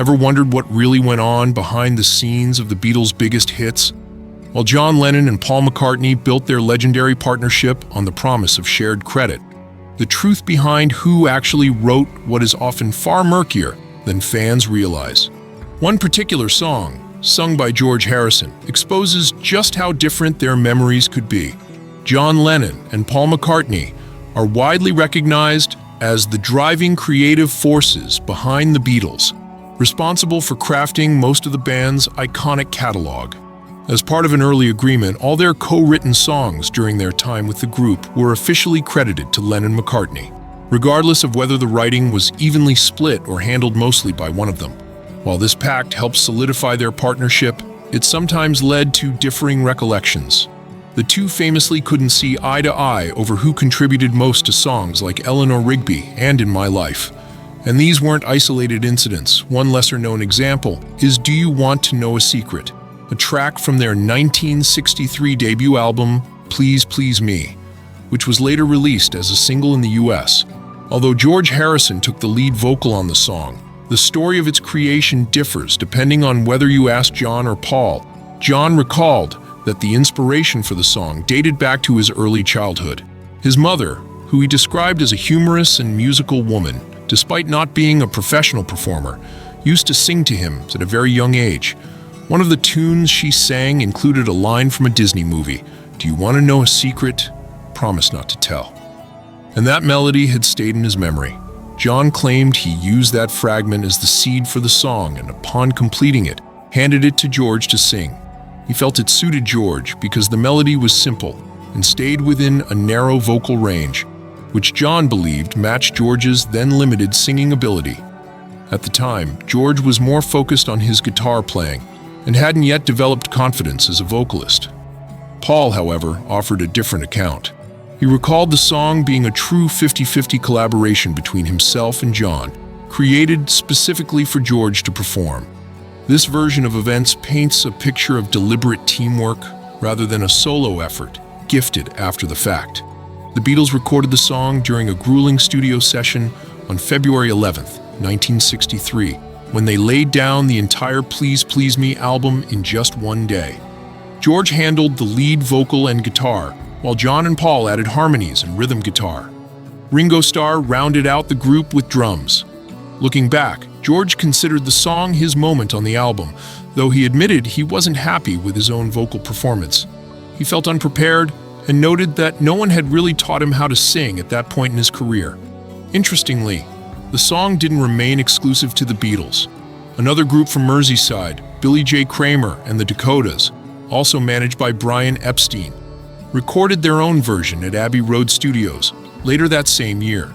Ever wondered what really went on behind the scenes of the Beatles' biggest hits? While John Lennon and Paul McCartney built their legendary partnership on the promise of shared credit, the truth behind who actually wrote what is often far murkier than fans realize. One particular song, sung by George Harrison, exposes just how different their memories could be. John Lennon and Paul McCartney are widely recognized as the driving creative forces behind the Beatles, responsible for crafting most of the band's iconic catalog. As part of an early agreement, all their co-written songs during their time with the group were officially credited to Lennon-McCartney, regardless of whether the writing was evenly split or handled mostly by one of them. While this pact helped solidify their partnership, it sometimes led to differing recollections. The two famously couldn't see eye to eye over who contributed most to songs like Eleanor Rigby and In My Life. And these weren't isolated incidents. One lesser-known example is Do You Want to Know a Secret?, a track from their 1963 debut album, Please Please Me, which was later released as a single in the US. Although George Harrison took the lead vocal on the song, the story of its creation differs depending on whether you ask John or Paul. John recalled that the inspiration for the song dated back to his early childhood. His mother, who he described as a humorous and musical woman, despite not being a professional performer, used to sing to him at a very young age. One of the tunes she sang included a line from a Disney movie, "Do you want to know a secret? Promise not to tell." And that melody had stayed in his memory. John claimed he used that fragment as the seed for the song and upon completing it, handed it to George to sing. He felt it suited George because the melody was simple and stayed within a narrow vocal range, which John believed matched George's then limited singing ability. At the time, George was more focused on his guitar playing and hadn't yet developed confidence as a vocalist. Paul, however, offered a different account. He recalled the song being a true 50-50 collaboration between himself and John, created specifically for George to perform. This version of events paints a picture of deliberate teamwork rather than a solo effort, gifted after the fact. The Beatles recorded the song during a grueling studio session on February 11th, 1963, when they laid down the entire Please Please Me album in just one day. George handled the lead vocal and guitar, while John and Paul added harmonies and rhythm guitar. Ringo Starr rounded out the group with drums. Looking back, George considered the song his moment on the album, though he admitted he wasn't happy with his own vocal performance. He felt unprepared and noted that no one had really taught him how to sing at that point in his career. Interestingly, the song didn't remain exclusive to the Beatles. Another group from Merseyside, Billy J. Kramer and the Dakotas, also managed by Brian Epstein, recorded their own version at Abbey Road Studios later that same year.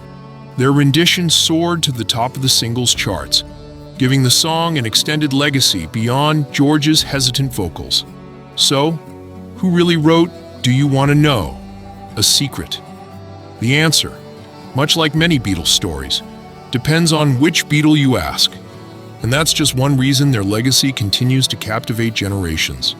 Their rendition soared to the top of the singles charts, giving the song an extended legacy beyond George's hesitant vocals. So, who really wrote Do You Want to Know a Secret? The answer, much like many Beatles stories, depends on which Beatle you ask, and that's just one reason their legacy continues to captivate generations.